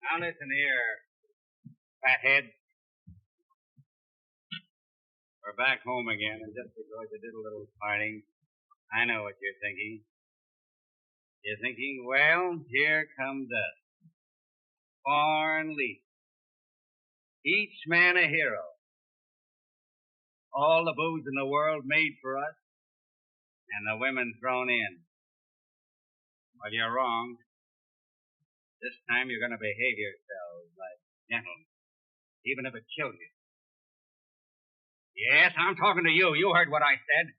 Now listen here, fathead. We're back home again, and just because you did a little fighting, I know what you're thinking. You're thinking, well, here comes us. Foreign lead. Each man a hero. All the booze in the world made for us, and the women thrown in. Well, you're wrong. This time you're going to behave yourselves like gentlemen, even if it kills you. Yes, I'm talking to you. You heard what I said.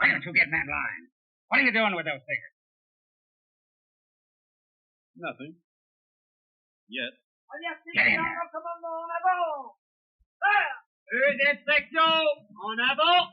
Why don't you get in that line? What are you doing with those figures? Nothing. Yet. Get in there. Deuxième section, en avant,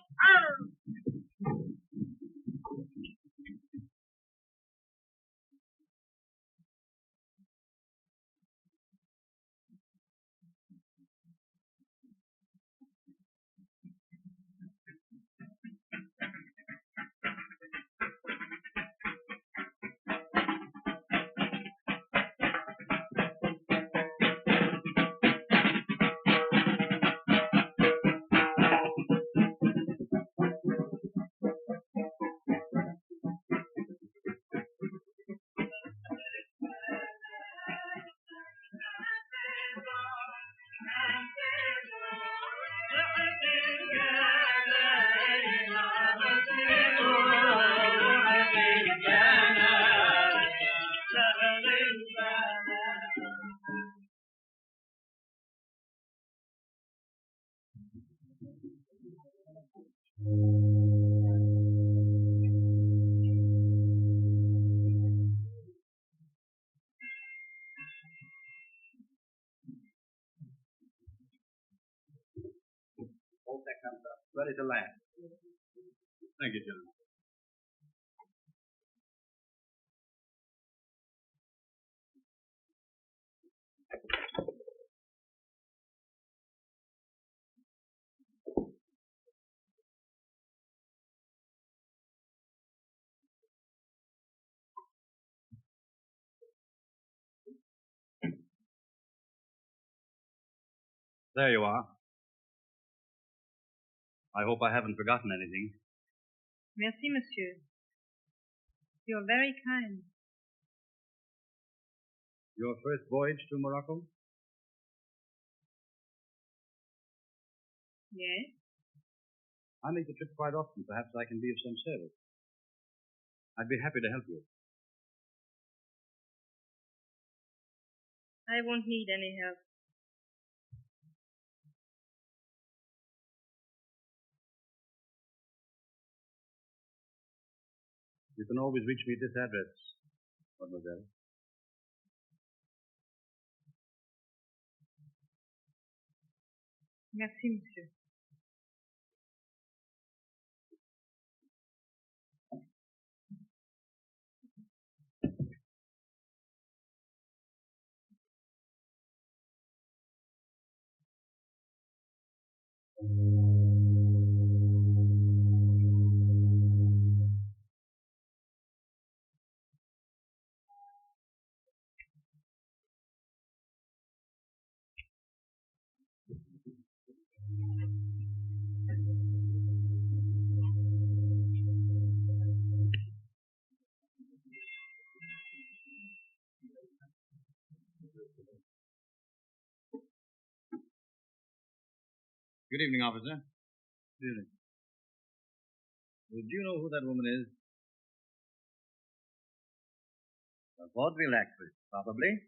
Hope that comes up. Ready to land. Thank you, John. There you are. I hope I haven't forgotten anything. Merci, monsieur. You're very kind. Your first voyage to Morocco? Yes? I make the trip quite often. Perhaps I can be of some service. I'd be happy to help you. I won't need any help. You can always reach me at this address, mademoiselle. Merci, monsieur. Good evening, officer. Good evening. Do you know who that woman is? A vaudeville actress, probably.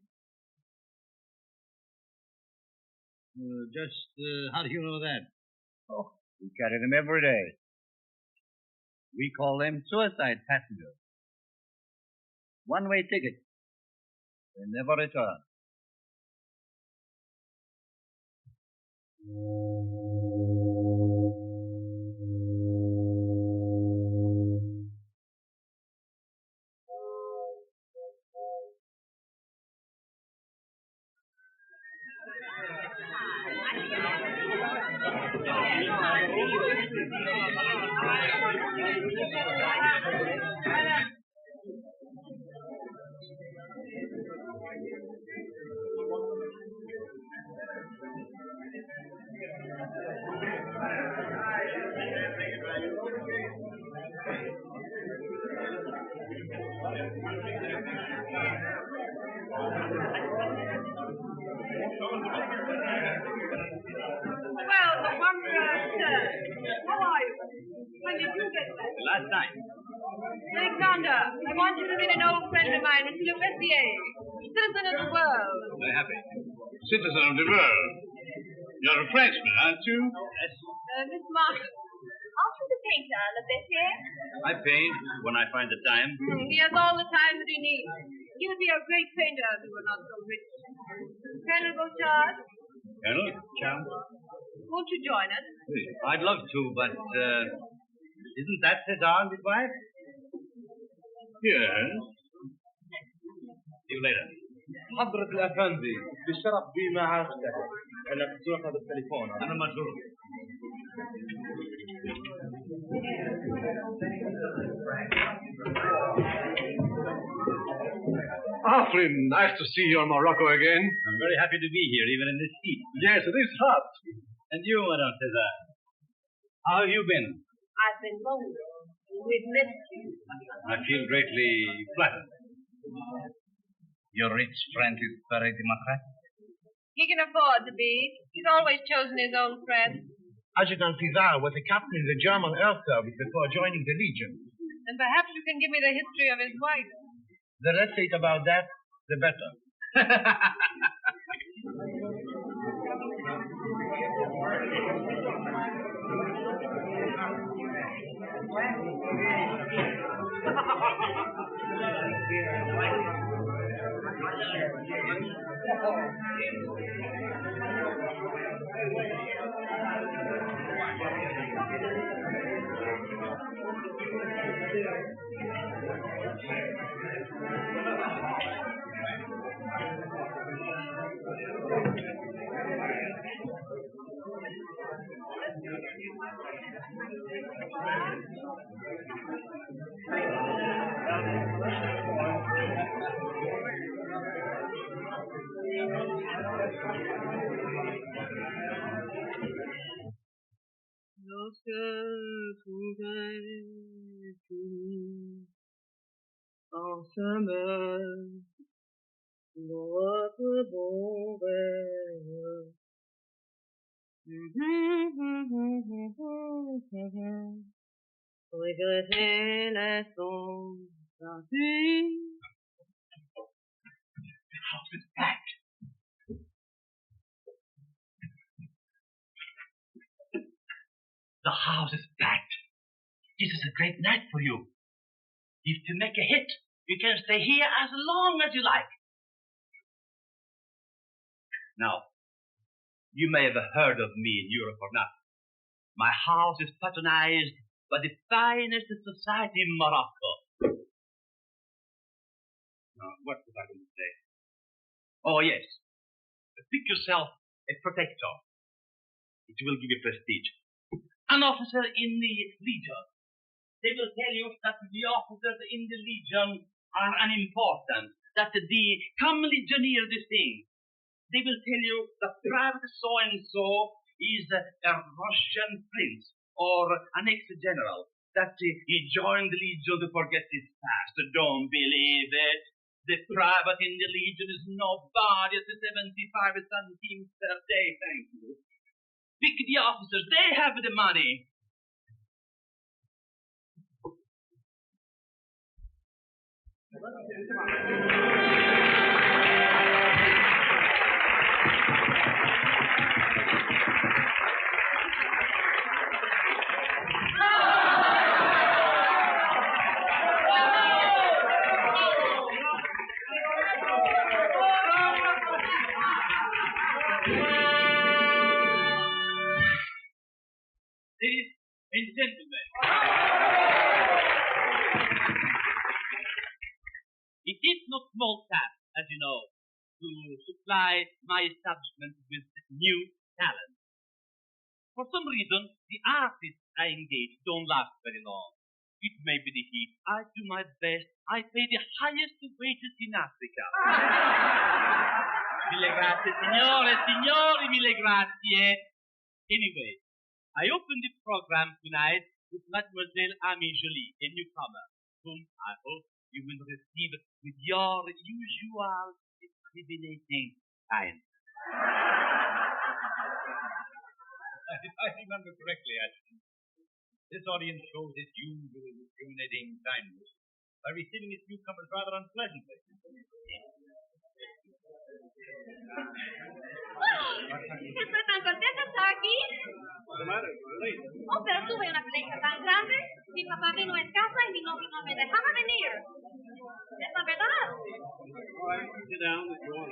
How do you know that? Oh, we carry them every day. We call them suicide passengers. One-way tickets. They never return. Well, sir. How are you? When did you get back? Last night. Alexander, I want you to meet an old friend of mine, Mr. Leverrier, citizen of the world. Very happy. Citizen of the world. You're a Frenchman, aren't you? Yes. Miss Martin. Aren't you the painter, Leverrier? I paint when I find the time. He has all the time that he needs. He would be a great painter if he were not so rich. Colonel Beauchard, Colonel? Charles? won't you join us? I'd love to, but isn't that César and his wife? Yes. See you later. حضرة الأفندي بالشرف بما عرفته أنك تأخذ التليفون. أنا مشغول. Awfully nice to see you in Morocco again. I'm very happy to be here, even in this heat. Yes, it is hot. And you, Madame César? How have you been? I've been lonely. We've missed you. I feel greatly flattered. Your rich friend is very democratic. He can afford to be. He's always chosen his own friends. Adjutant César was a captain in the German air service before joining the Legion. And perhaps you can give me the history of his wife. The less said about that, the better. Lorsque tout est fini, ensemble, notre bon rêve. Regretter les sons partis. The house is packed. The house is packed. This is a great night for you. If to make a hit, you can stay here as long as you like. Now, you may have heard of me in Europe or not. My house is patronized by the finest society in Morocco. What was I going to say? Oh, yes. Pick yourself a protector. It will give you prestige. An officer in the Legion. They will tell you that the officers in the Legion are unimportant, that the come Legionnaire this thing. They will tell you that Private so-and-so is a Russian prince or an ex-general, that he joined the Legion to forget his past. Don't believe it. The private in the Legion is nobody at the 75 centimes per day, thank you. Pick the officers, they have the money. Ladies and gentlemen, it is no small task, as you know, to supply my establishment with new talent. For some reason, the artists I engage don't last very long. It may be the heat. I do my best. I pay the highest wages in Africa. Mille grazie, signori, mille grazie. Anyway, I opened the program tonight with Mademoiselle Amy Jolie, a newcomer, whom I hope you will receive with your usual discriminating kindness. If I remember correctly, Ashton, this audience shows its usual discriminating kindness by receiving its newcomers rather unpleasantly. Estoy tan contenta de estar aquí. What's the matter? You're late. Oh, pero tuve una fiesta tan grande. Mi papá vino en casa y mi novio no me dejaba venir. Es la verdad. All right, sit down and go on.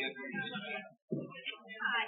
Ay.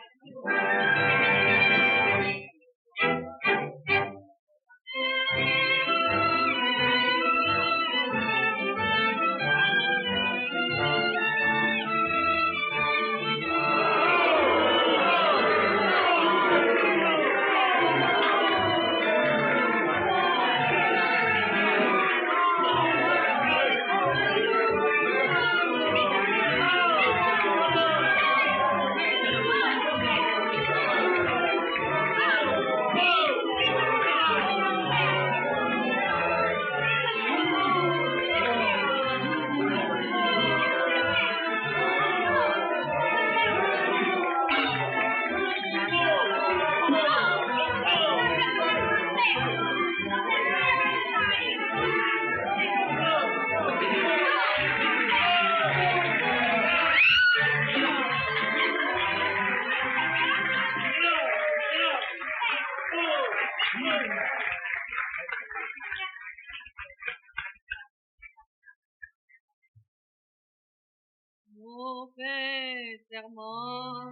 fait serment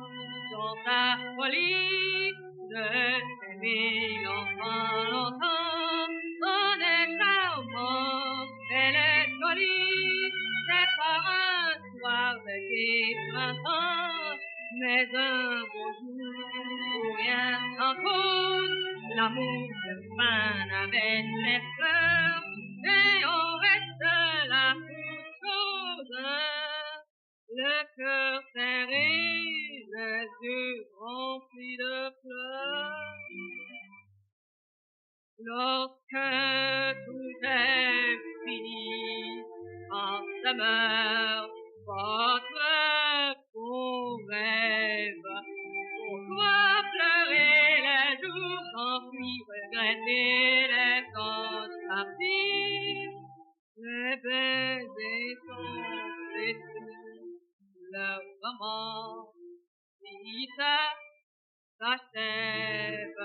dans ta folie de t'aimer longtemps, longtemps. On est charmant, elle est jolie, c'est pas un soir de gai printemps, mais un beau jour, rien en cause, l'amour se peint avec les fleurs, et on reste là pour chose, le cœur serré, les yeux remplis de pleurs. Lorsque tout est fini, en demeure votre beau rêve. Pourquoi pleurer les jours s'enfuient, regretter les temps partis? Les baisers sont détruits, leur roman, si ça s'achève,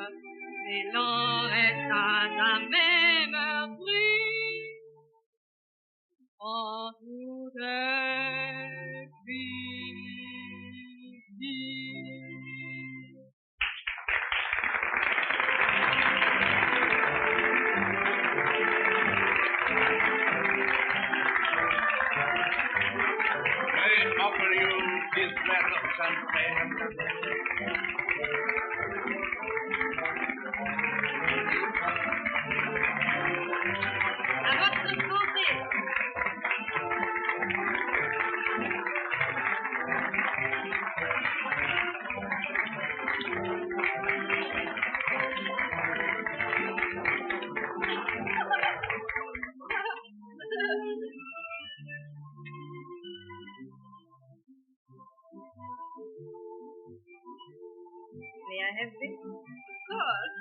l'élan est à la même bruit. En toute fini. I offer you this glass of champagne. À votre santé. May I have this? Of course.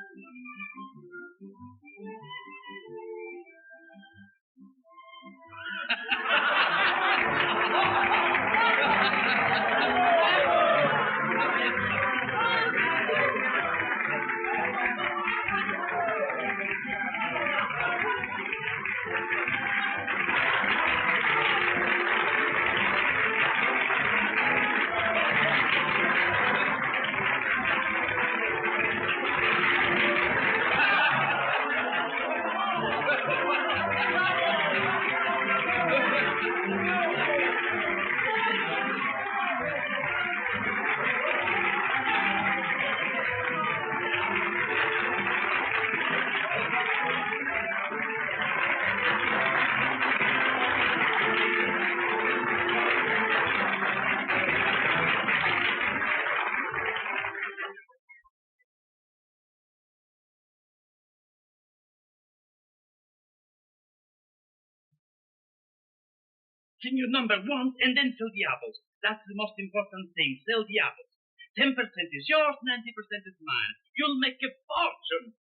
Can you number one and then sell the apples? That's the most important thing. Sell the apples. 10% is yours, 90% is mine. You'll make a fortune.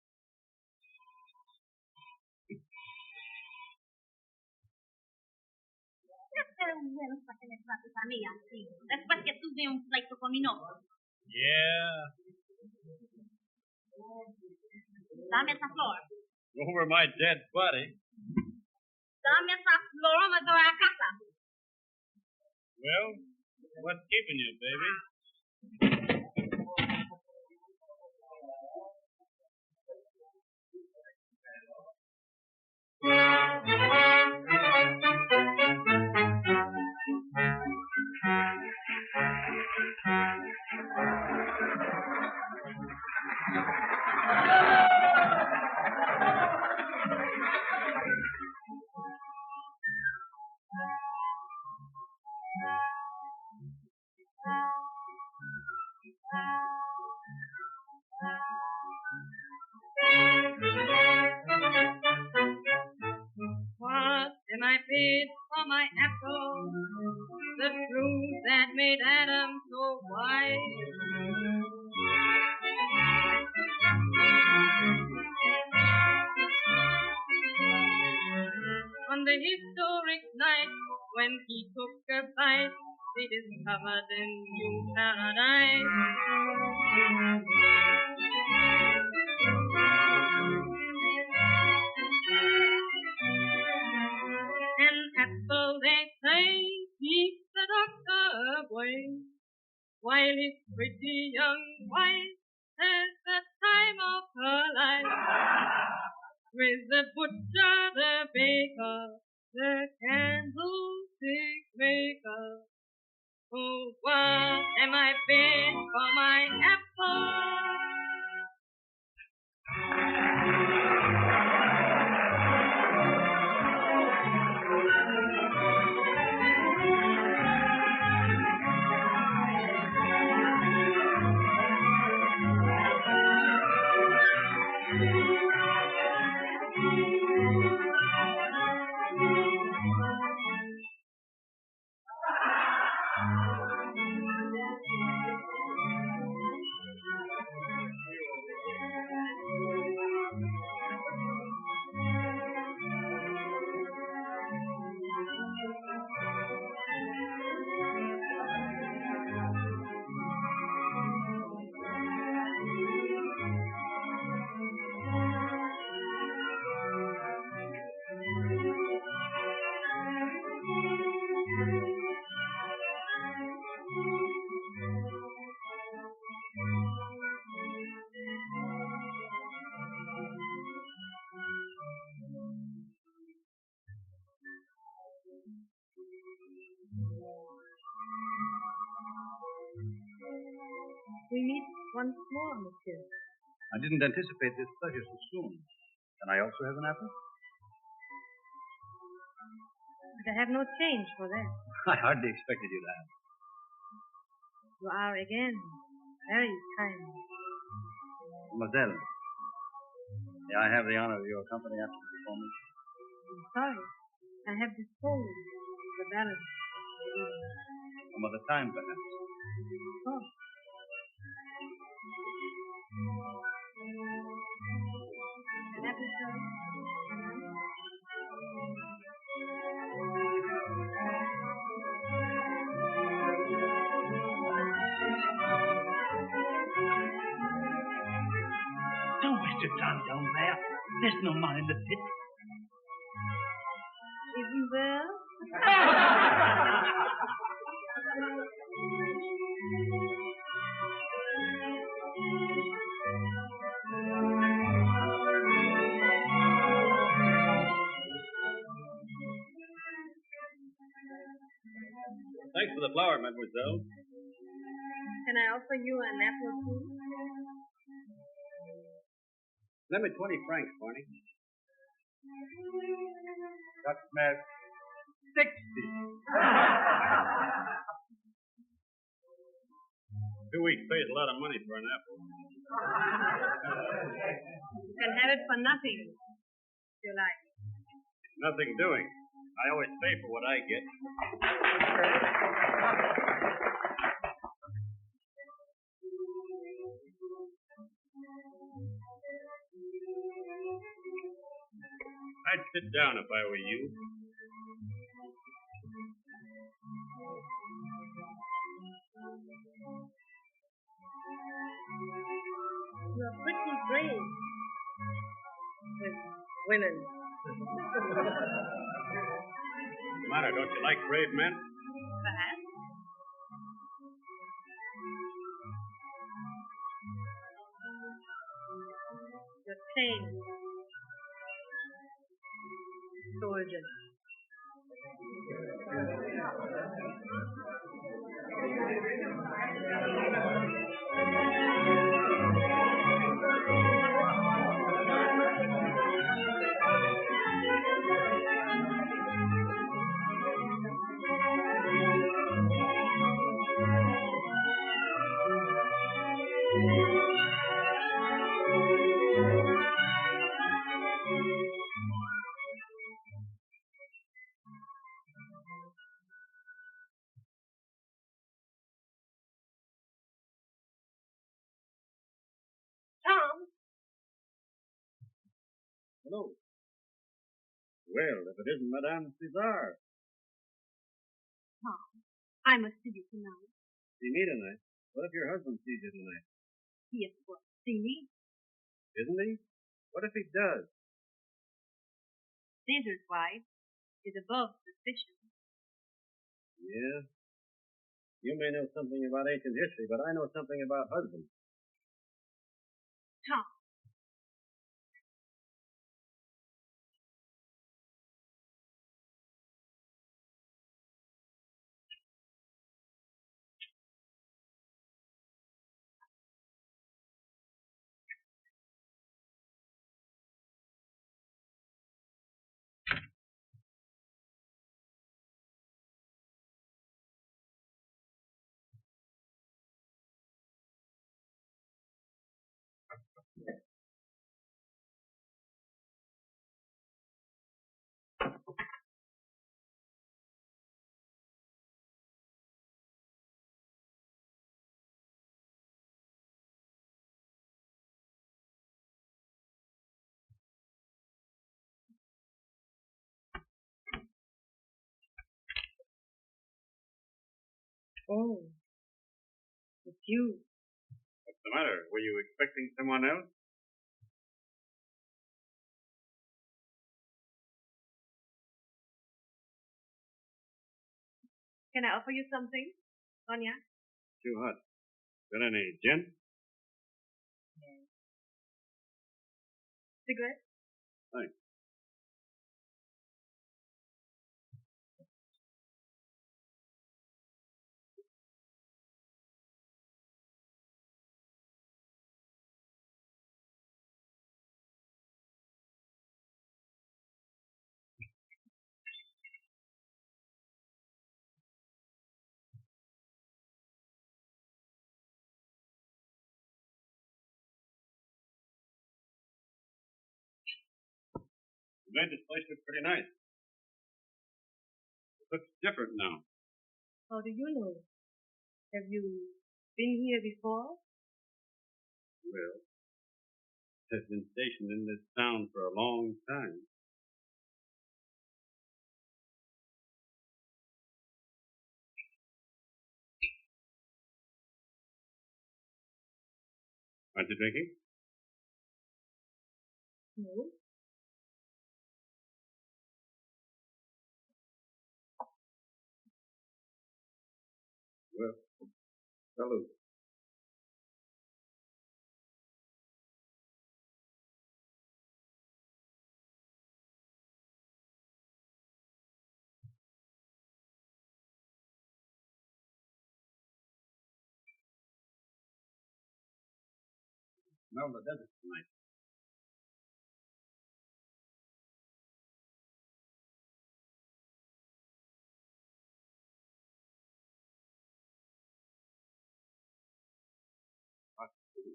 Después que tuve un pleito con mi novio. Yeah. Dame esa flor. Over my dead body. Dame esa flor o me voy a casa. Well, what's keeping you, baby? What am I paid for my apple? The truth that made Adam so wise. On the historic night when he took a bite, they discovered a new paradise. An apple, they say, keeps the doctor away. while his pretty young wife has the time of her life. With the butcher, the baker, the candlestick maker. Oh, what am I paid for my apple? We meet once more, monsieur. I didn't anticipate this pleasure so soon. Can I also have an apple? But I have no change for that. I hardly expected you to have. You are again very kind. Mademoiselle, may I have the honor of your company after the performance? I'm sorry. I have disposed the balance. Some other time, perhaps. Oh. An apple, sir? Don't waste your time down there. There's no man in the pit. Isn't there? Thanks for the flower, mademoiselle. Can I offer you an apple too? Lend me 20 francs, Barney. Got Smith. 60. 2 weeks pays a lot of money for an apple. You can have it for nothing, if you like. Nothing doing. I always pay for what I get. I'd sit down if I were you. You're pretty brave with women. What's the matter? Don't you like brave men? Perhaps. You're tame. Soldier. Hello. Well, if it isn't Madame César. Tom, I must see you tonight. See me tonight? What if your husband sees you tonight? He, of course, see me. Isn't he? What if he does? Caesar's wife is above suspicion. Yeah? You may know something about ancient history, but I know something about husbands. Tom. Oh, it's you. What's the matter? Were you expecting someone else? Can I offer you something? Cognac? Too hot. Got any gin? Cigarette? Thanks. You made this place look pretty nice. It looks different now. How do you know? Have you been here before? Well, it has been stationed in this town for a long time. Aren't you drinking? No. Well, salute. Smell the desert tonight. Hot too.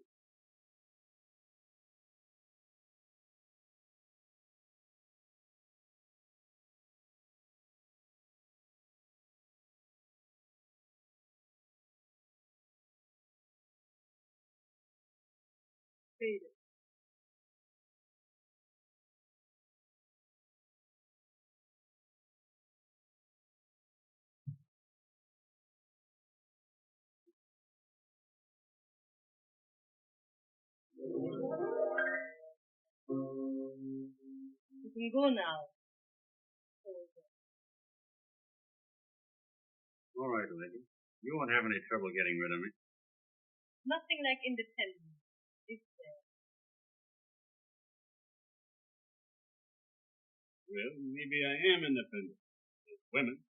Faded. You can go now. All right, lady. You won't have any trouble getting rid of me. Nothing like independence, is there? Well, maybe I am independent. As women.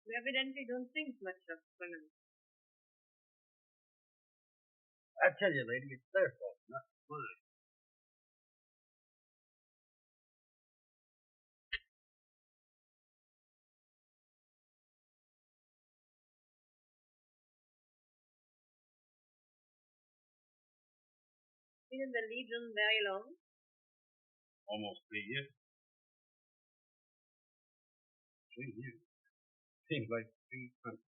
You evidently don't think much of women. I tell you, lady, it's their fault, not mine. Been in the Legion very long? Almost 3 years. 3 years. Seems like 3 months.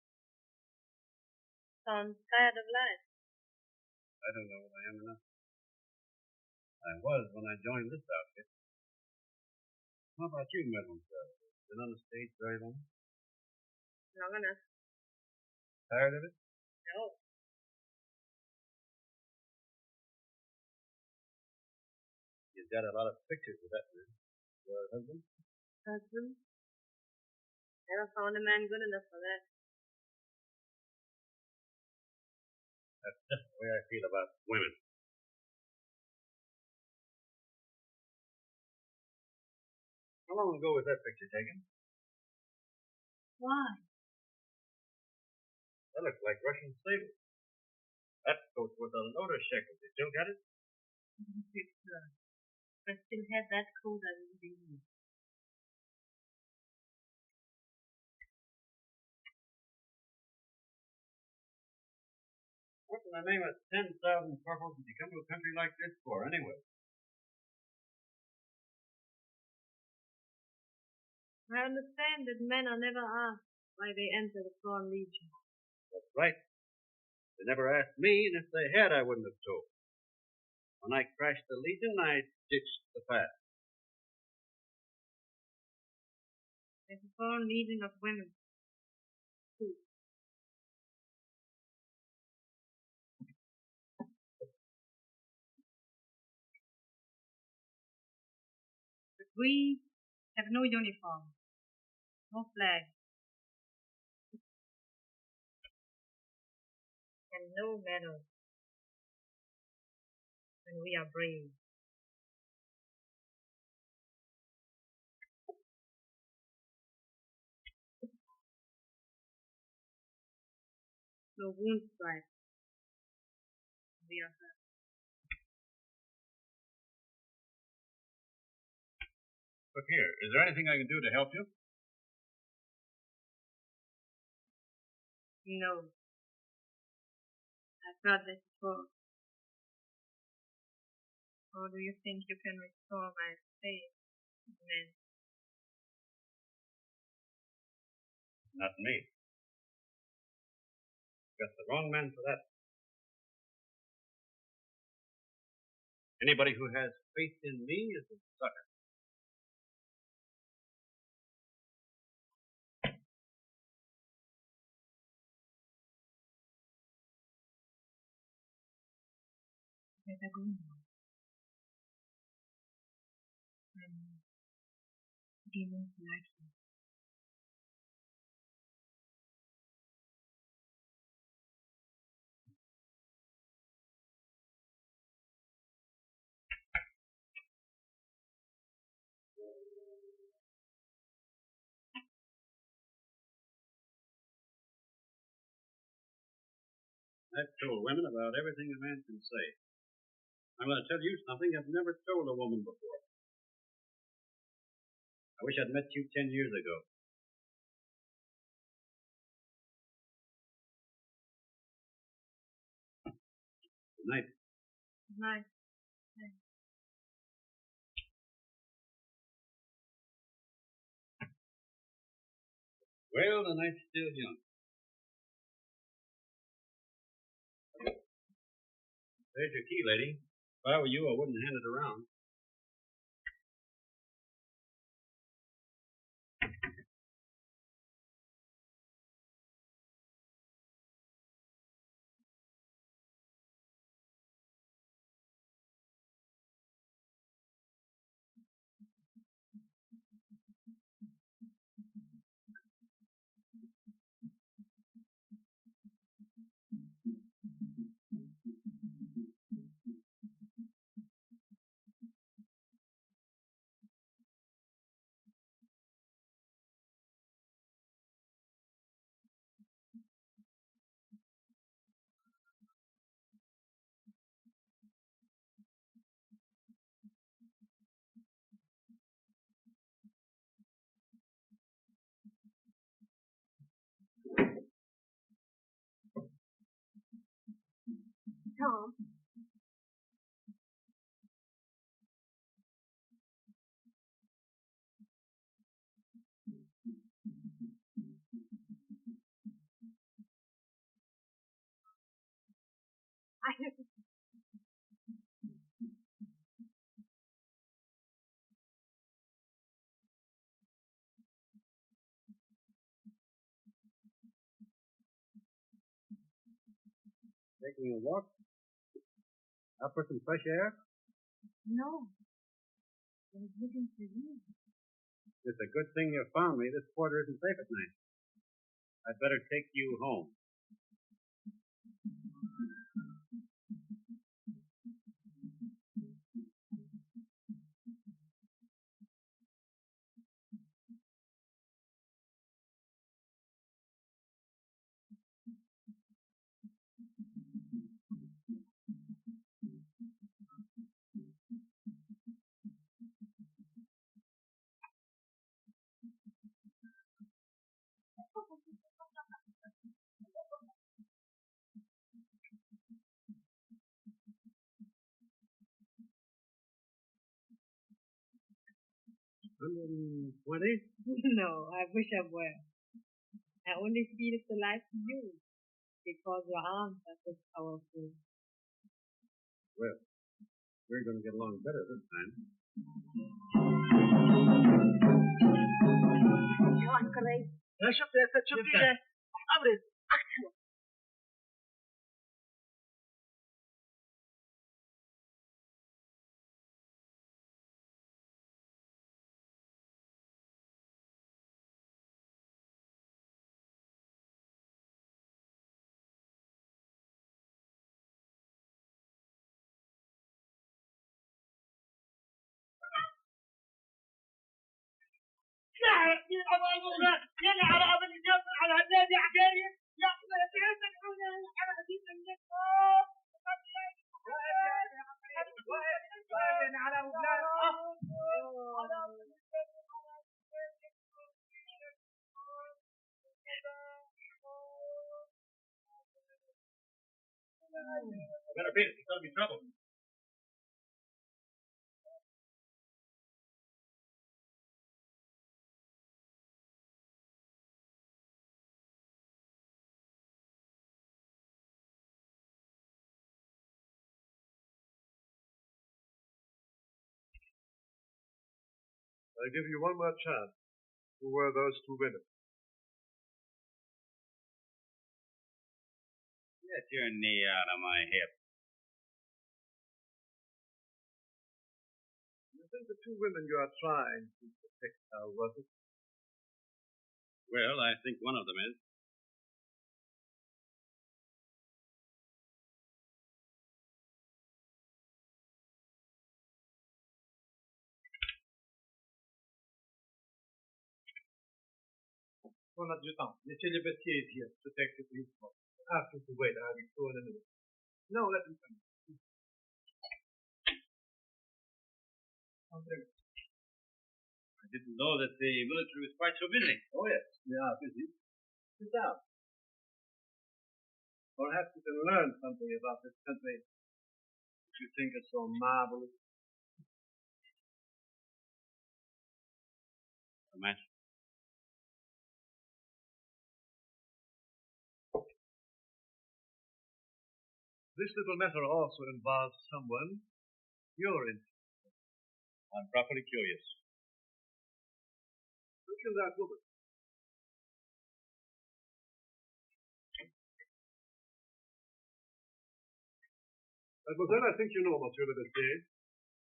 Sounds tired of life. I don't know if I am enough. I was when I joined this outfit. How about you, Mademoiselle? Been on the stage very long? Long enough. Tired of it? No. got a lot of pictures of that man. Your husband? Husband? Never found a man good enough for that. That's just the way I feel about women. How long ago was that picture taken? Why? That looks like Russian slavery. That coat worth a load of shekels. You still got it? Picture. If I still had that coat, I wouldn't be here. What in the name of 10,000 corporals did you come to a country like this for, anyway? I understand that men are never asked why they enter the Foreign Legion. That's right. They never asked me, and if they had, I wouldn't have told. When I crashed the Legion, I ditched the past. There's a Foreign Legion of women, too. But we have no uniform, no flag, and no medal. And we are brave. No wound stripes. We are hurt. Look here, is there anything I can do to help you? No. I've heard this before. Or do you think you can restore my faith in men? Not me. Got the wrong man for that. Anybody who has faith in me is a sucker. Better go now. Demons like you. I've told women about everything a man can say. I'm going to tell you something I've never told a woman before. I wish I'd met you 10 years ago. Good night. Good night. Well, the night's still young. There's your key, lady. If I were you, I wouldn't hand it around. Tom. Taking a walk? Out for some fresh air? No. I was looking for you. It's a good thing you found me. This quarter isn't safe at night. I'd better take you home. $120? No, I wish I were. I only feel so like you because your arms are so powerful. Well, we're going to get along better this time. شفت كده أبرز يلا على أبو الجبل على النادي عكاري يا better be, it's going to be trouble. I give you one more chance. Who were those two women? Get your knee out of my hip. You think the two women you are trying to protect are worth it? Well, I think one of them is. Mon adjutant, Monsieur Le Bestier is here to take you to his post. Ask him to wait. I'll be through in a minute. No, let him come. I didn't know that the military was quite so busy. Oh, yes, we are busy. Sit down. Perhaps you can learn something about this country which you think is so marvelous. A match. This little matter also involves someone you're interested in. I'm properly curious. Look at that woman. Mademoiselle, I think you know Monsieur Le Bestier.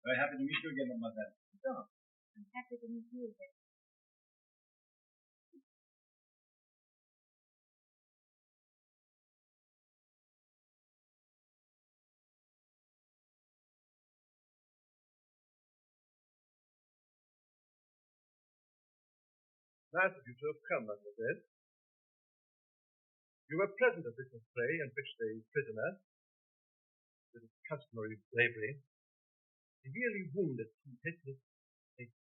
Very happy to meet you again, mademoiselle. I'm happy to meet you again. Nice of you to have come, mademoiselle. You were present at this fray in which the prisoner, with his customary bravery, severely wounded two helpless natives.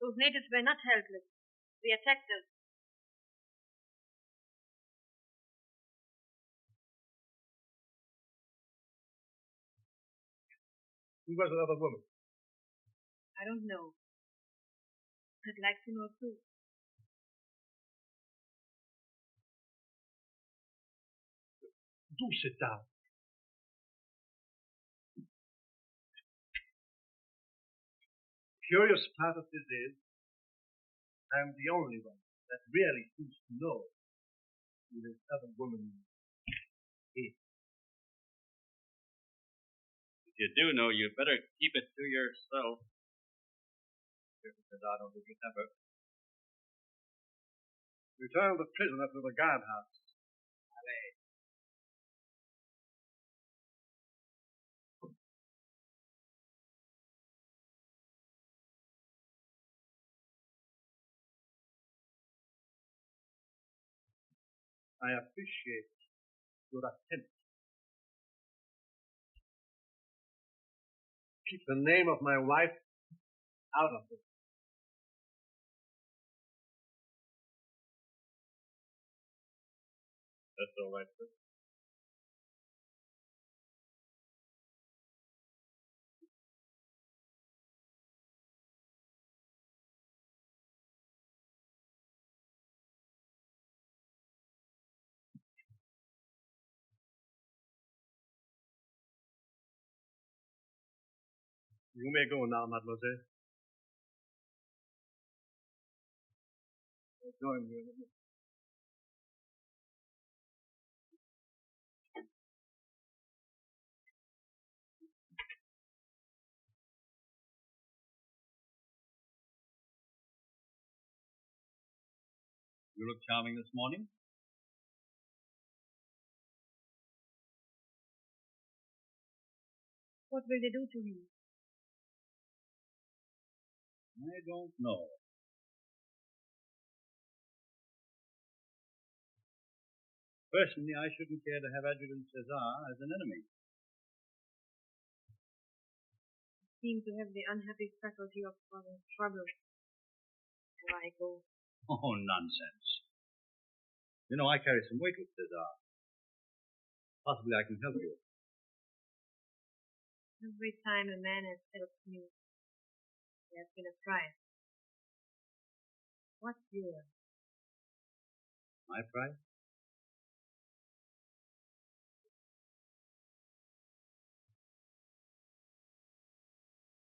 Those natives were not helpless. They attacked us. Who was the other woman? I don't know. I'd like to know too. Do sit down. Curious part of this is, I'm the only one that really seems to know who this other woman is. If you do know, you better keep it to yourself. César, don't lose your temper. Return the prisoner to the guardhouse. I appreciate your attempt. Keep the name of my wife out of it. That's all right, sir. You may go now, mademoiselle. I'll join you in a minute. You look charming this morning. What will they do to him? I don't know. Personally, I shouldn't care to have Adjutant César as an enemy. Seem to have the unhappy faculty of causing trouble. Where I go. Oh, nonsense. You know, I carry some weight with César. Possibly I can help you. Every time a man has helped me, there has been a price. What's yours? My price?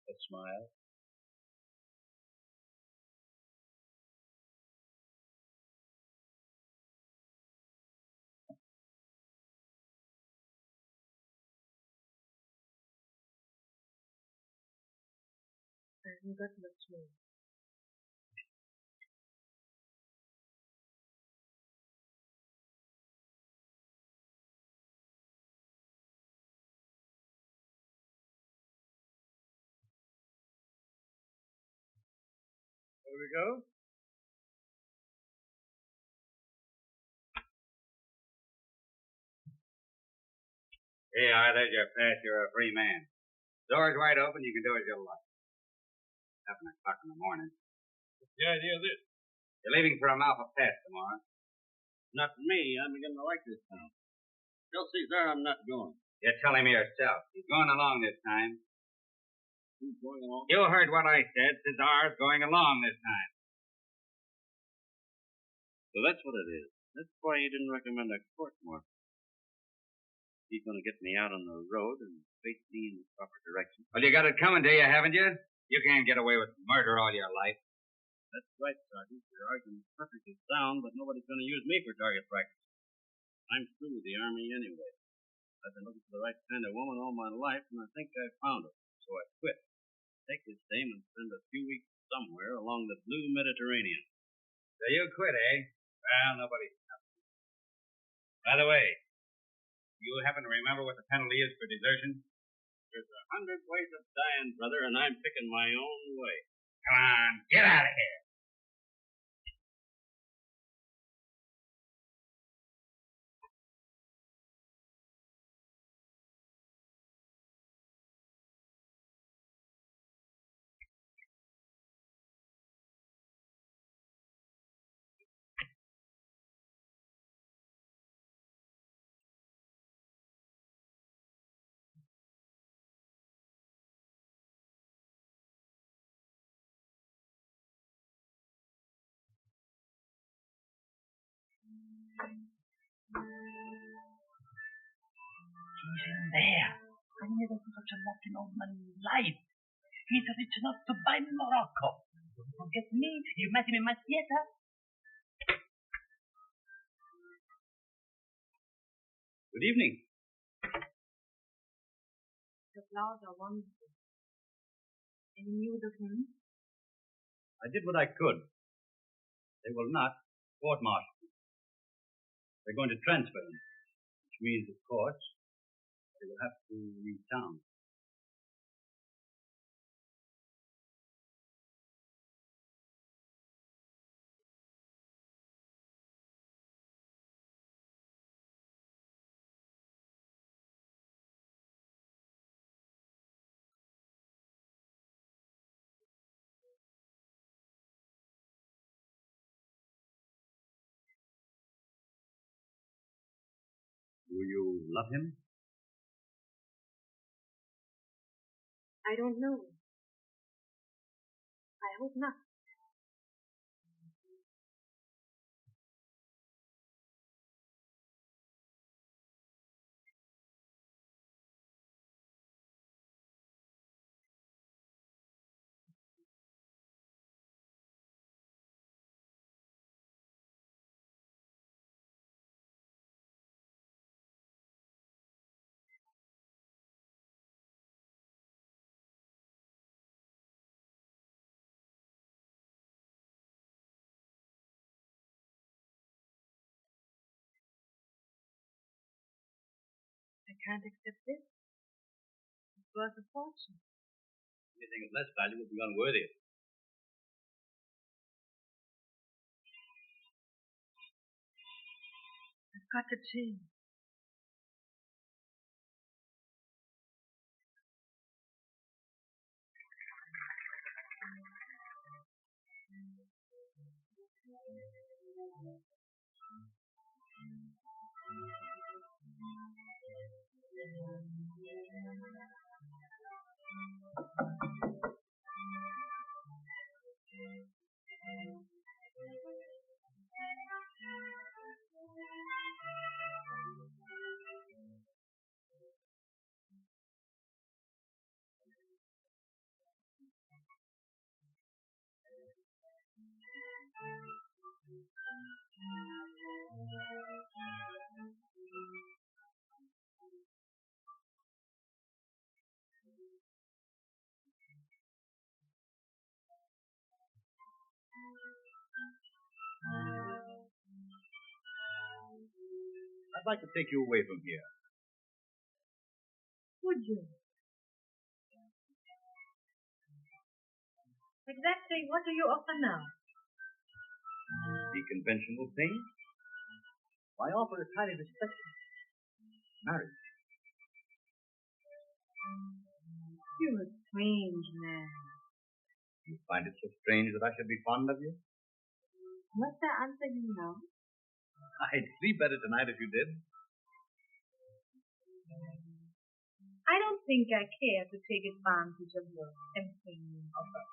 A smile. I haven't got much more. Here we go. Here, there's your pass. You're a free man. Door's wide open. You can do as you like. 7 o'clock in the morning. What's the idea of this? You're leaving for Amalfi Pass tomorrow. Not me. I'm beginning to like this town. Tell César I'm not going. You tell him yourself. He's going along this time. Who's going along? You heard what I said. César's going along this time. So that's what it is. That's why he didn't recommend a court-martial. He's going to get me out on the road and face me in the proper direction. Well, you got it coming to you, haven't you? You can't get away with murder all your life. That's right, Sergeant. Your argument's perfectly sound, but nobody's going to use me for target practice. I'm through with the Army anyway. I've been looking for the right kind of woman all my life, and I think I found her. So I quit. Take this dame and spend a few weeks somewhere along the blue Mediterranean. So you quit, eh? Well, nobody stopped you. By the way, you happen to remember what the penalty is for desertion? There's 100 ways of dying, brother, and I'm picking my own way. Come on, get out of here. He's in there. I never saw such a rotten old man in life. He's rich enough to buy Morocco. Don't forget me. You met him in my theater. Good evening. The flowers are wonderful. Any news of him? I did what I could. They will not court-martial me. They're going to transfer him, which means, of course, they will have to leave town. Do you love him? I don't know. I hope not. I can't accept this. It's worth a fortune. Anything of less value would be unworthy of it. I've got to change. I'd like to take you away from here. Would you? Exactly what do you offer now? The conventional thing? I offer is highly respectful. Marriage. You're a strange man. You find it so strange that I should be fond of you? Must I answer you now? I'd sleep better tonight if you did. I don't think I care to take advantage of your tempting offer.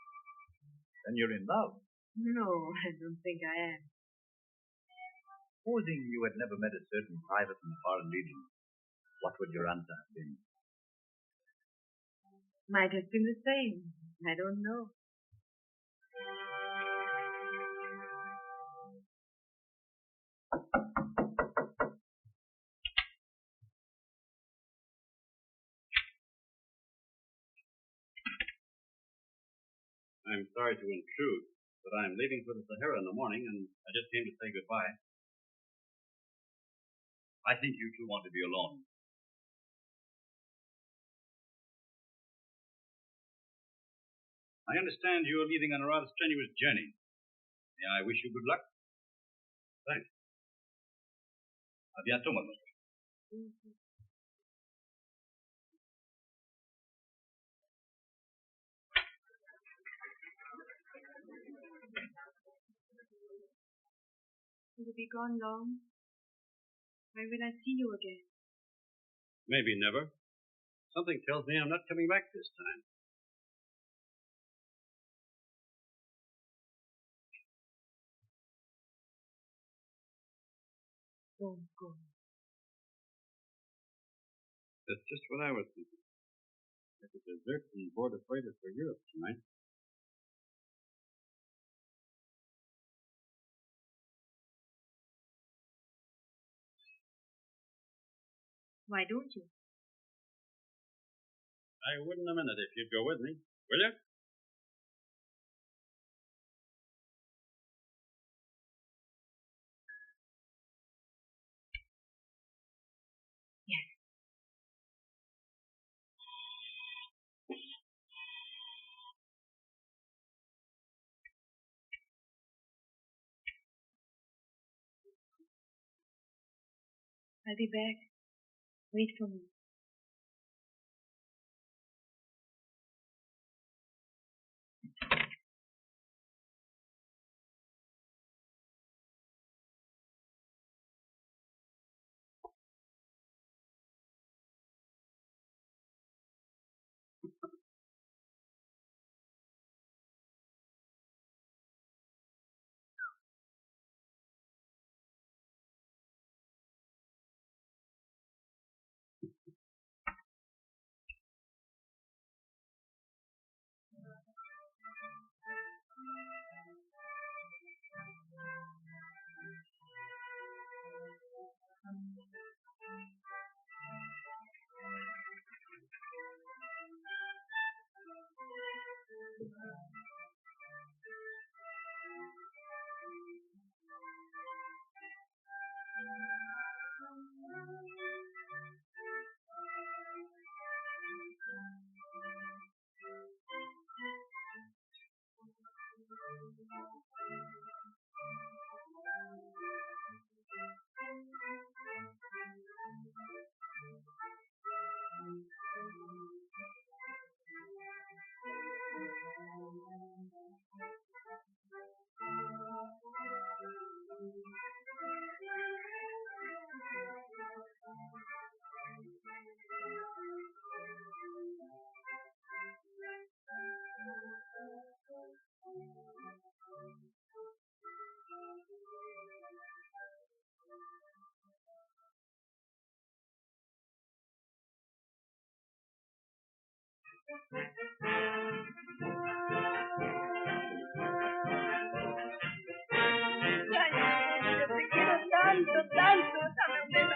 Then you're in love. No, I don't think I am. Supposing you had never met a certain private in the Foreign Legion, what would your answer have been? Might have been the same. I don't know. I'm sorry to intrude, but I'm leaving for the Sahara in the morning, and I just came to say goodbye. I think you two want to be alone. I understand you're leaving on a rather strenuous journey. May I wish you good luck? Thanks. À bientôt, mademoiselle. Will you be gone long? When will I see you again? Maybe never. Something tells me I'm not coming back this time. Don't go. That's just what I was thinking. I could desert and board a freighter for Europe tonight. Why don't you? I wouldn't a minute if you'd go with me. Will you? I'll be back. Wait for me. Te quiero tanto, tanto. Dame un beso.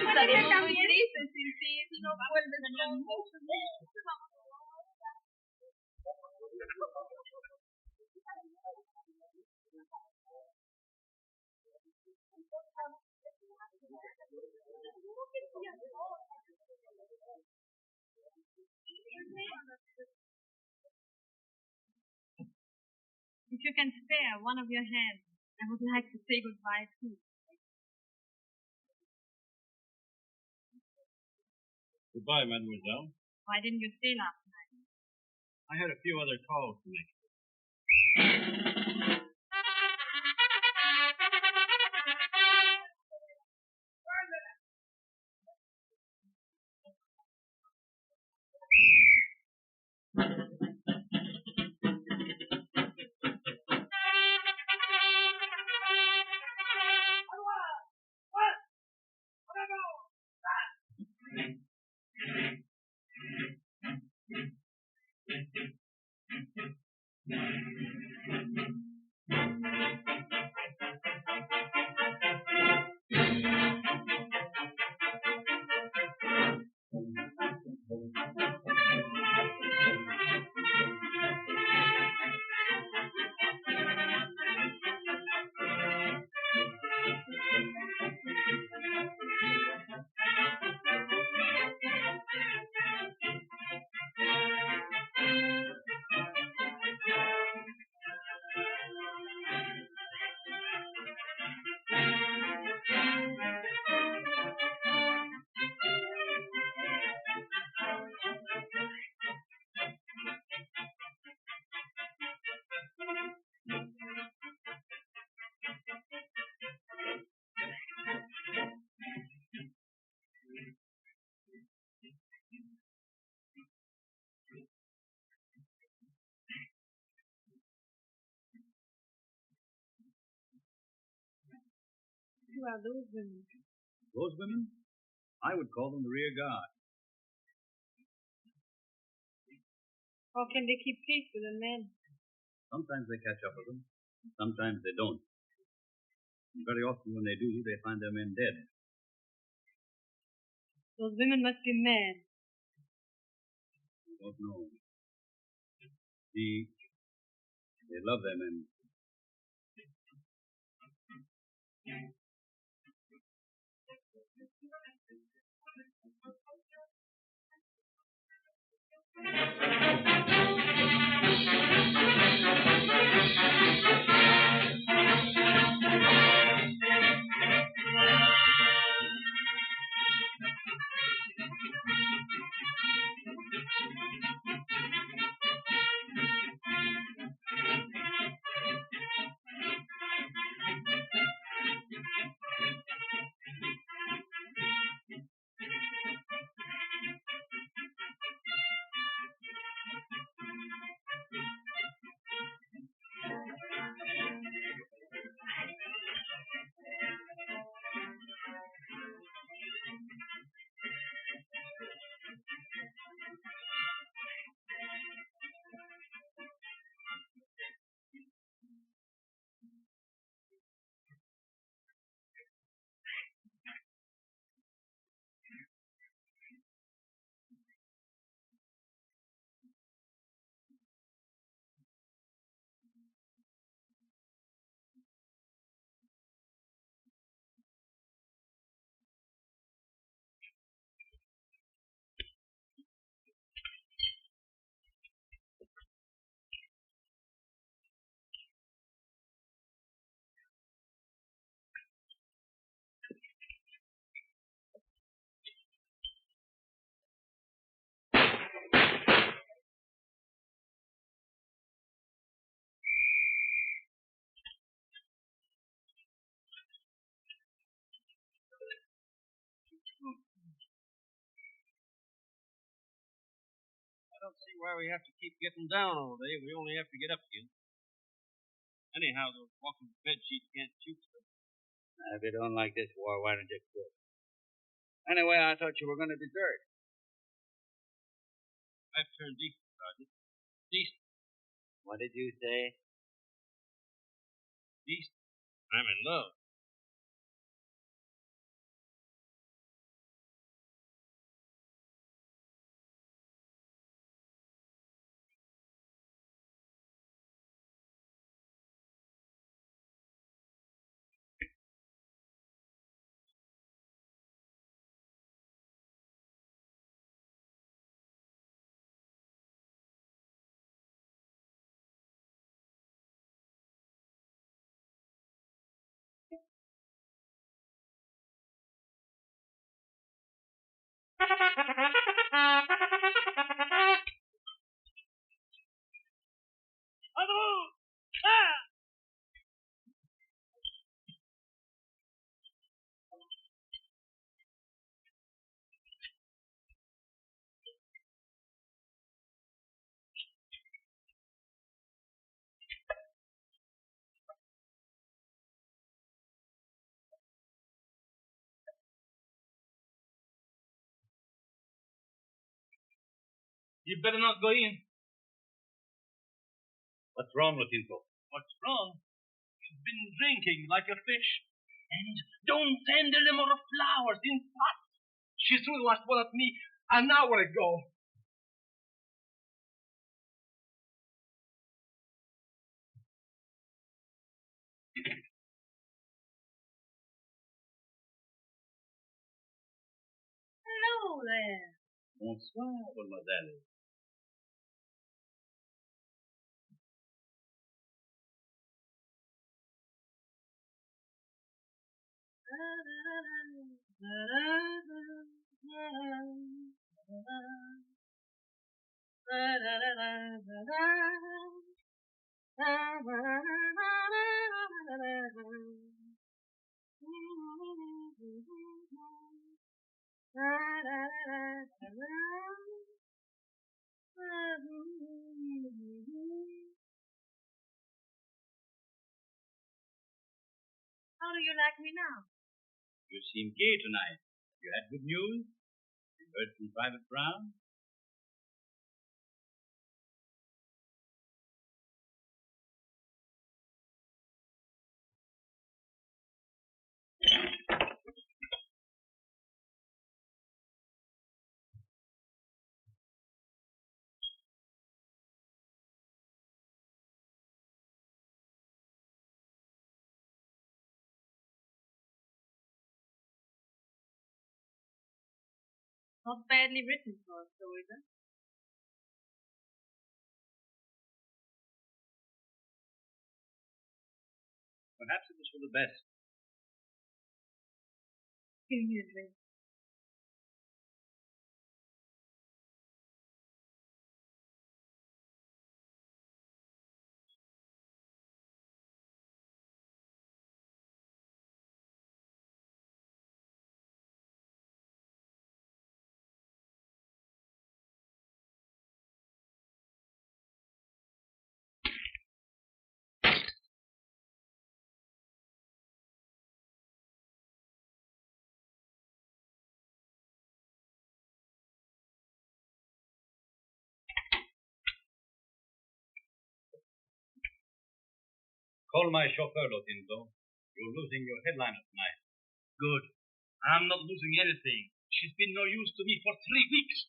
Estaría tan triste si no vuelves conmigo. If you can spare one of your hands, I would like to say goodbye too. Goodbye, mademoiselle. Why didn't you stay last night? I had a few other calls to make. Who are those women? Those women? I would call them the rear guard. How can they keep pace with the men? Sometimes they catch up with them. Sometimes they don't. And very often when they do, they find their men dead. Those women must be mad. I don't know. They love their men. I don't see why we have to keep getting down all day. We only have to get up again. Anyhow, those walking bed sheets can't shoot stuff. If you don't like this war, why don't you quit? Anyway, I thought you were going to desert. I've turned decent, Sergeant. Decent. What did you say? Decent. I'm in love. You better not go in. What's wrong, Lotinko? What's wrong? You've been drinking like a fish. And don't send her more flowers in pots. She threw the last one at me an hour ago. Hello there. Bonsoir, mademoiselle. How do you like me now? You seem gay tonight. You had good news? You heard from Private Brown? Not badly written for a story, then. Perhaps it was for the best. Give me a drink. Call my chauffeur, Lotinzo. You're losing your headliner tonight. Good. I'm not losing anything. She's been no use to me for 3 weeks.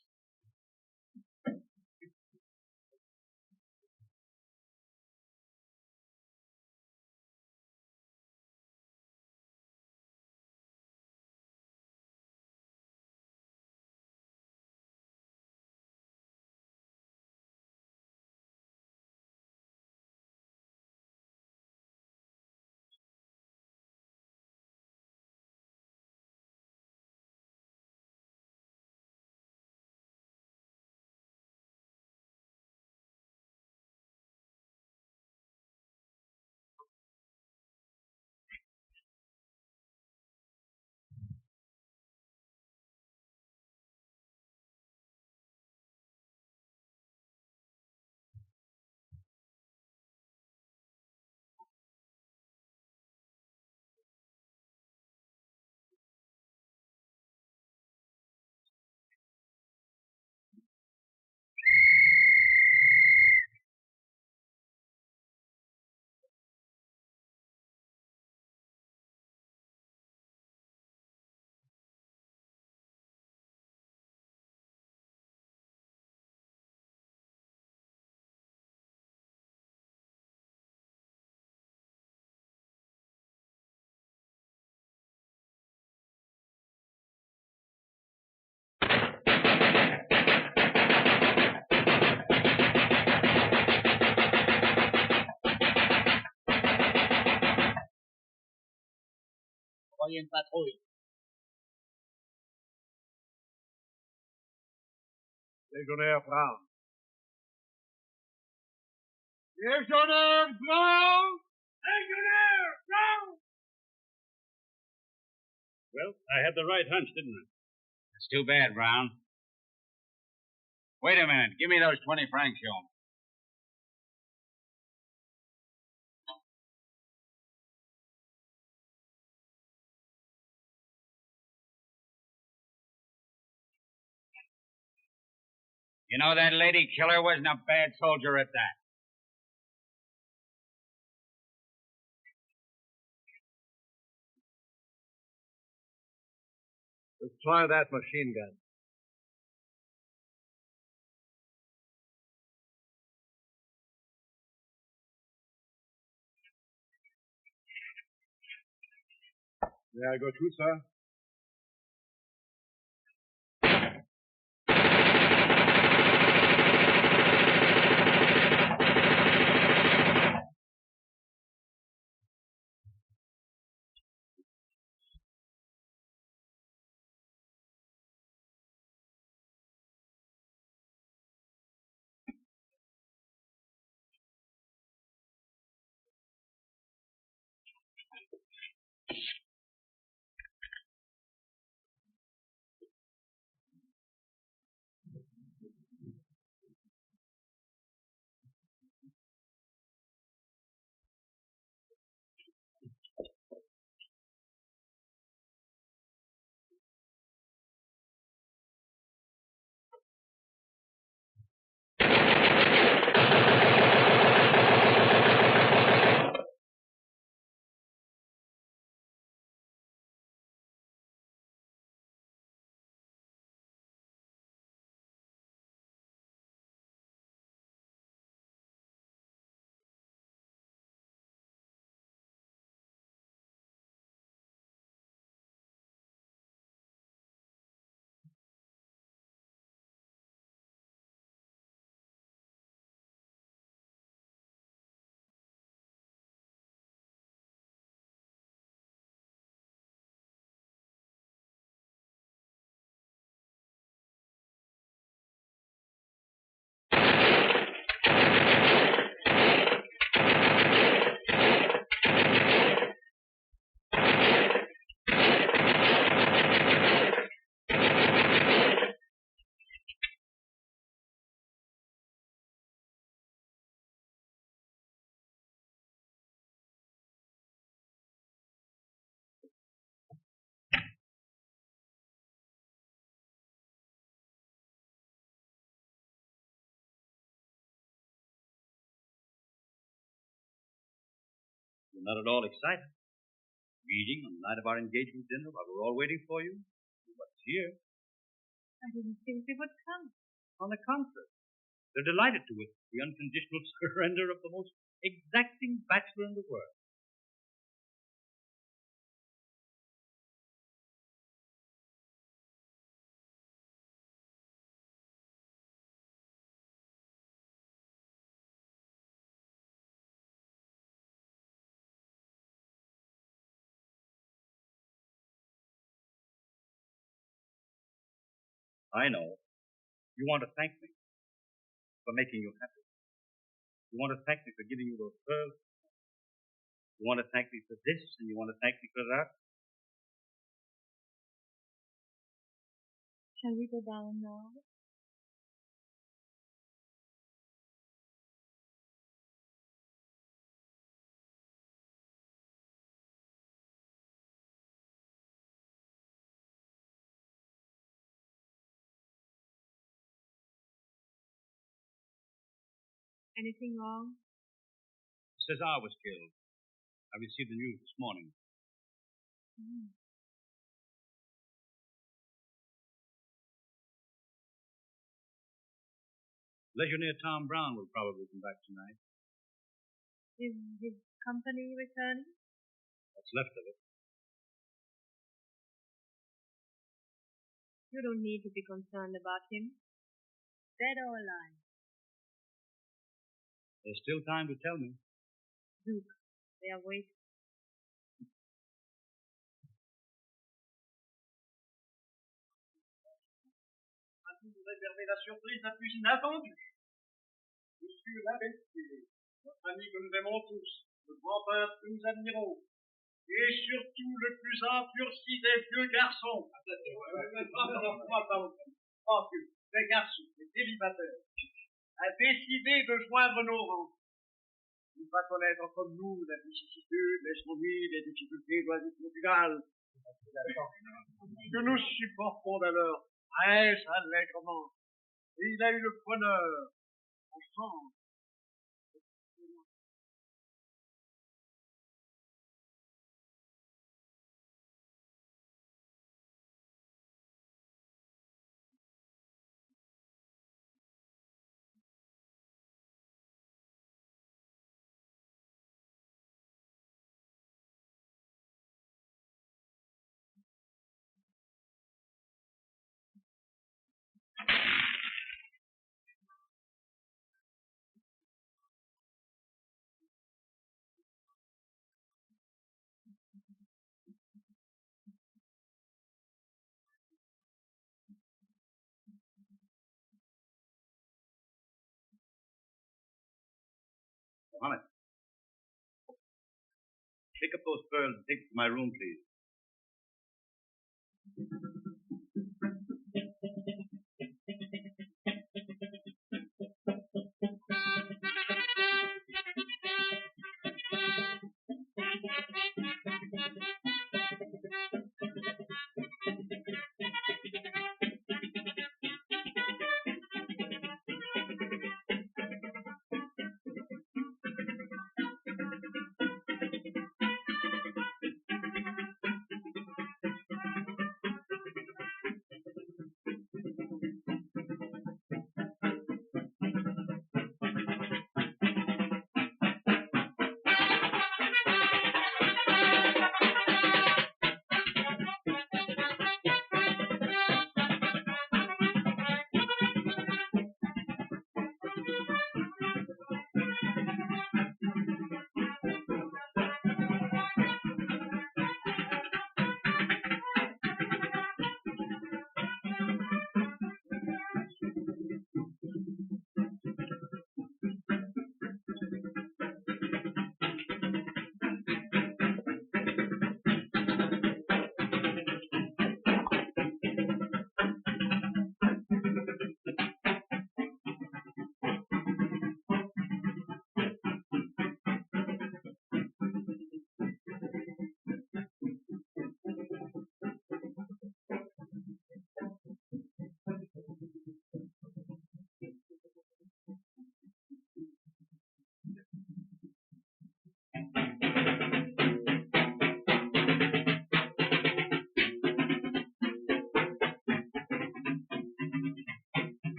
Voy en patrouille. Legionnaire Brown. Legionnaire Brown! Legionnaire Brown! Well, I had the right hunch, didn't I? It's too bad, Brown. Wait a minute. Give me those 20 francs you owe me. You know, that lady killer wasn't a bad soldier at that. Let's try that machine gun. May I go too, sir? You're not at all excited. Meeting on the night of our engagement dinner while we're all waiting for you. What's here? I didn't think they would come. On the contrary, they're delighted to witness the unconditional surrender of the most exacting bachelor in the world. I know. You want to thank me for making you happy. You want to thank me for giving you those pearls. You want to thank me for this, and you want to thank me for that. Shall we go down now? Anything wrong? Cesar was killed. I received the news this morning. Legionnaire Tom Brown will probably come back tonight. Is his company returning? What's left of it. You don't need to be concerned about him. Dead or alive. There's still time to tell me. Duke, they are waiting. Vous réservez la surprise la plus inattendue. Monsieur Labestier, notre ami que nous aimons tous, le grand peintre que nous admirons, et surtout le plus endurci des vieux garçons. Des garçons, des célibataires, a décidé de joindre nos rangs. Il va connaître comme nous la vicissitude, les ennuis, les difficultés conjugales que nous supportons d'alors très allègrement. Et il a eu le bonheur, ensemble, Mohammed, pick up those pearls and take them to my room, please.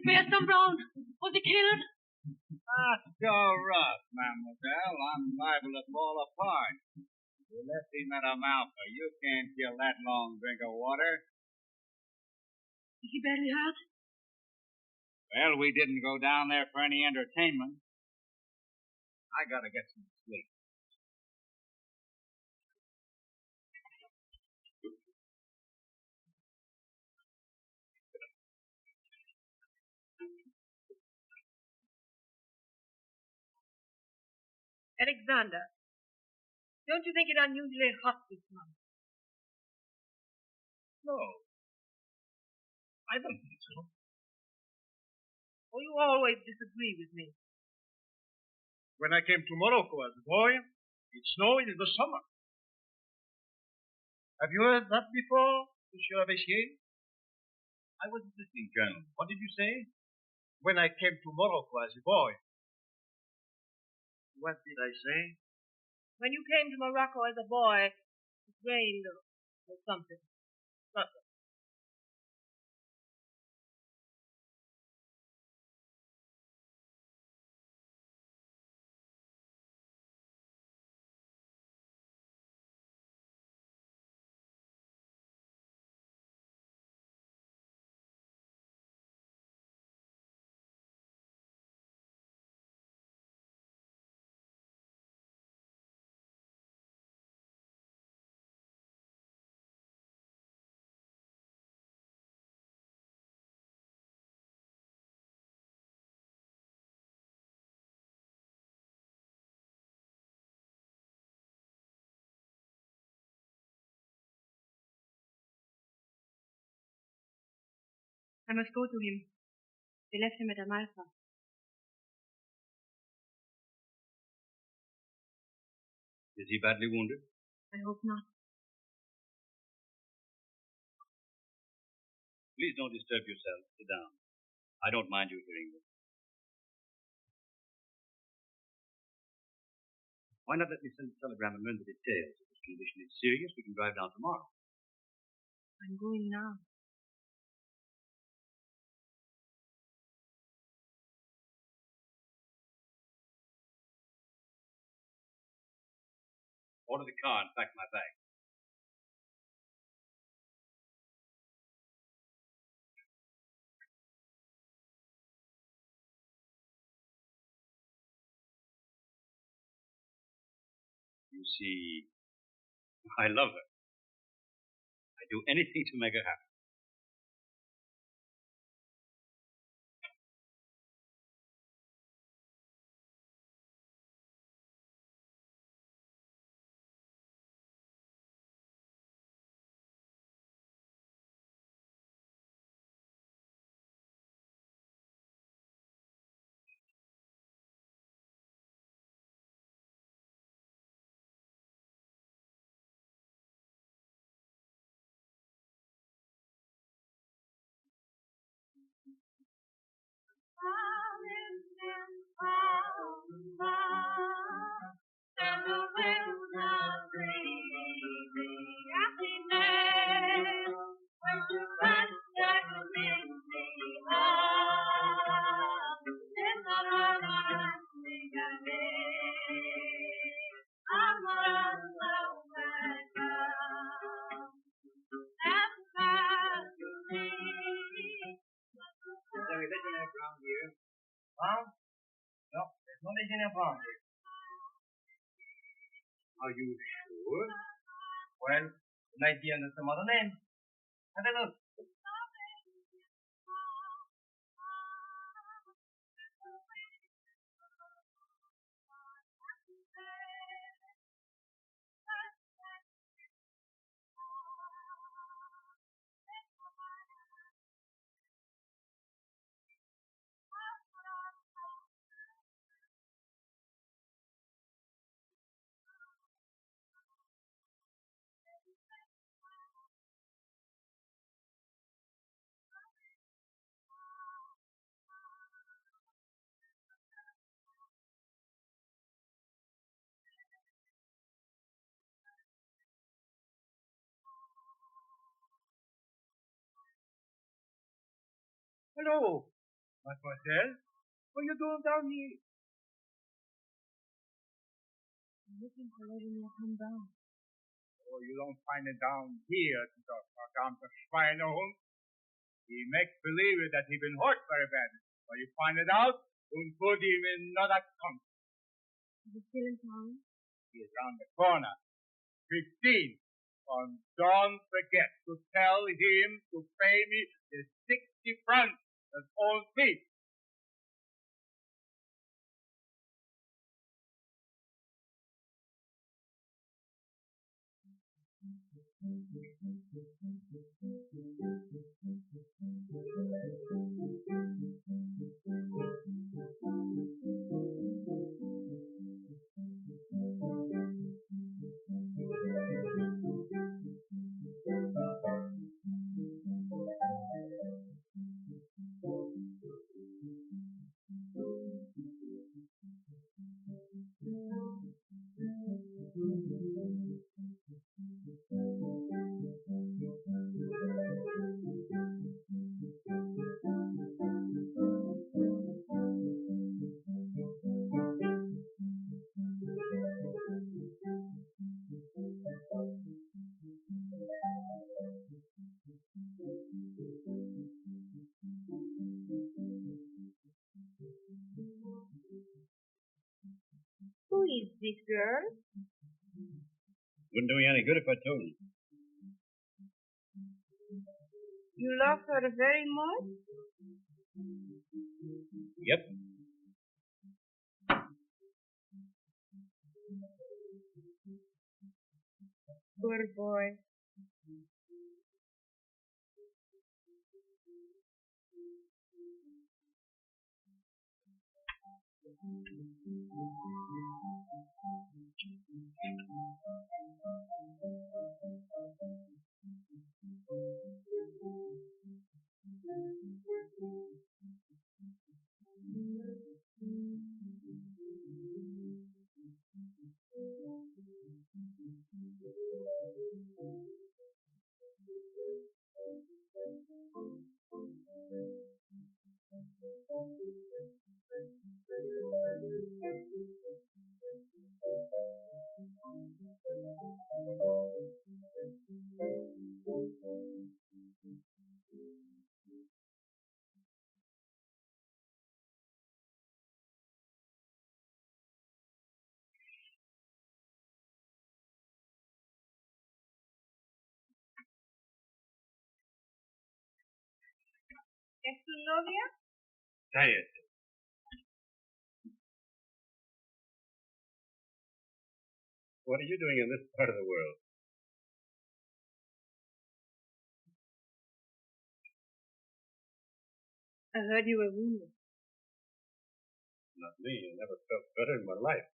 Where's Tom Brown? Was he killed? Not so rough, mademoiselle. I'm liable to fall apart. You left him at a mouthful. You can't kill that long drink of water. Is he badly hurt? Well, we didn't go down there for any entertainment. I gotta get some sleep. Alexander, don't you think it unusually hot this month? No. I don't think so. Or you always disagree with me? When I came to Morocco as a boy, it snowed in the summer. Have you heard that before, Monsieur Abbessier? I wasn't listening, Colonel. What did you say? When I came to Morocco as a boy. What did I say? When you came to Morocco as a boy, it rained or something. Nothing. I must go to him. They left him at Amalfi. Is he badly wounded? I hope not. Please don't disturb yourself. Sit down. I don't mind you hearing this. Why not let me send a telegram and learn the details? If his condition is serious, we can drive down tomorrow. I'm going now. Order the car and pack my bag. You see, I love her. I'd do anything to make her happy. Is there a Legionnaire ground here? Huh? No, there's no Legionnaire Brown here. Are you sure? Well, it might be under some other name. Have a look. Hello. Mademoiselle, what are you doing down here? I'm looking for Legionnaire come down. Oh, you don't find it down here, the verdammte Schweinehund. He makes believe that he been hurt very bad. But you find it out and put him in another country. Is he still in town? He is round the corner. 15. And don't forget to tell him to pay me the 60 francs as all fee. Who is this girl? Wouldn't do you any good if I told you. You love her very much? Yep. Poor boy. ¿Es tu novia? Cállate. What are you doing in this part of the world? I heard you were wounded. Not me. I never felt better in my life.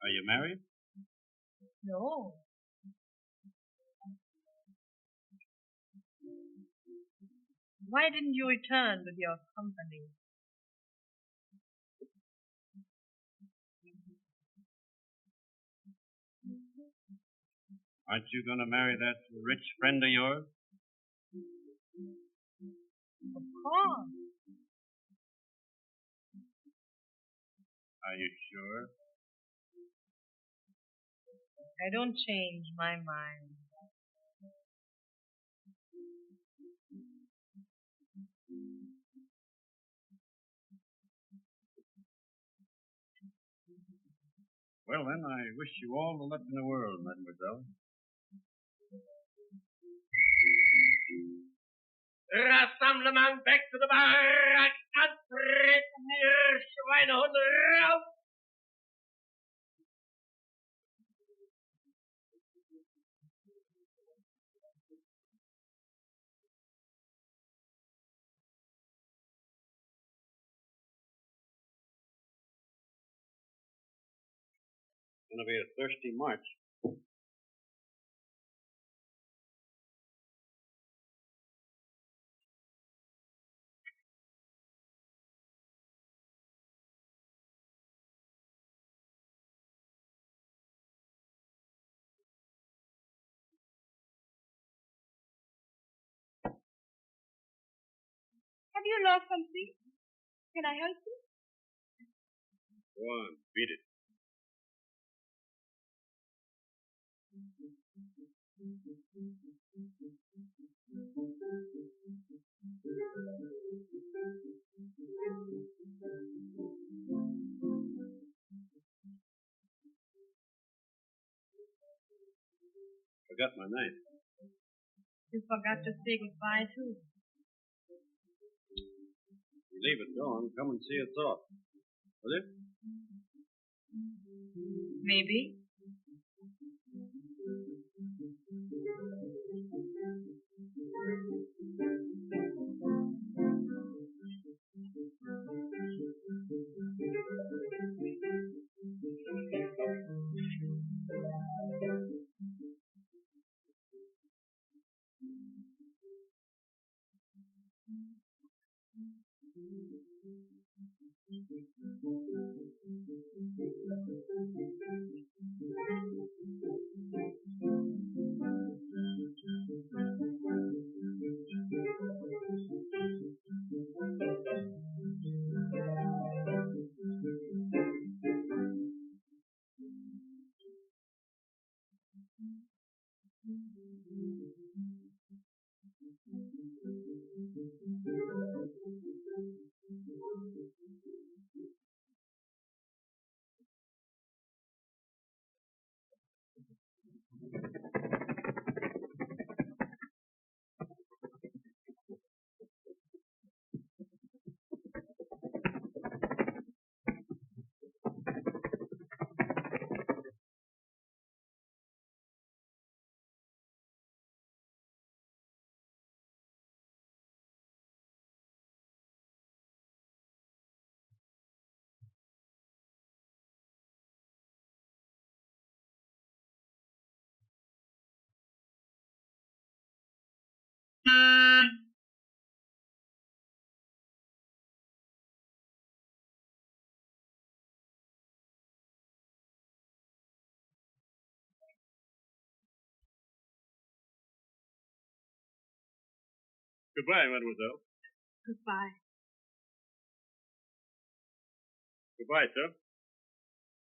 Are you married? No. Why didn't you return with your company? Aren't you going to marry that rich friend of yours? Of course. Are you sure? I don't change my mind. Well, then, I wish you all the luck in the world, mademoiselle. Rassemblement, back to the barrack, antreten, ihr Schweinehund, raus! It's going to be a thirsty march. Have you lost something? Can I help you? Go on, beat it. Forgot my knife. You forgot to say goodbye, too. You leave it going, come and see us off. Will you? Maybe. Goodbye, mademoiselle. Goodbye. Goodbye, sir.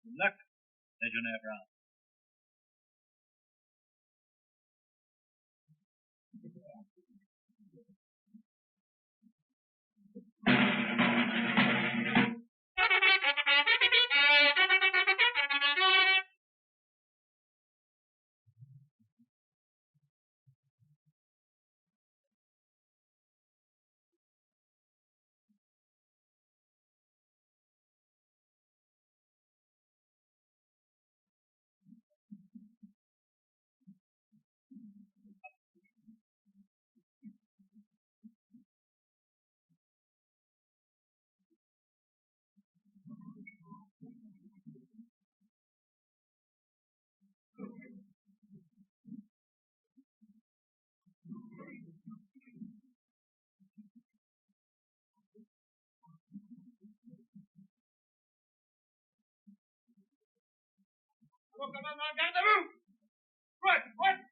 Good luck, Legionnaire Brown. Commandant, gardez-vous! What?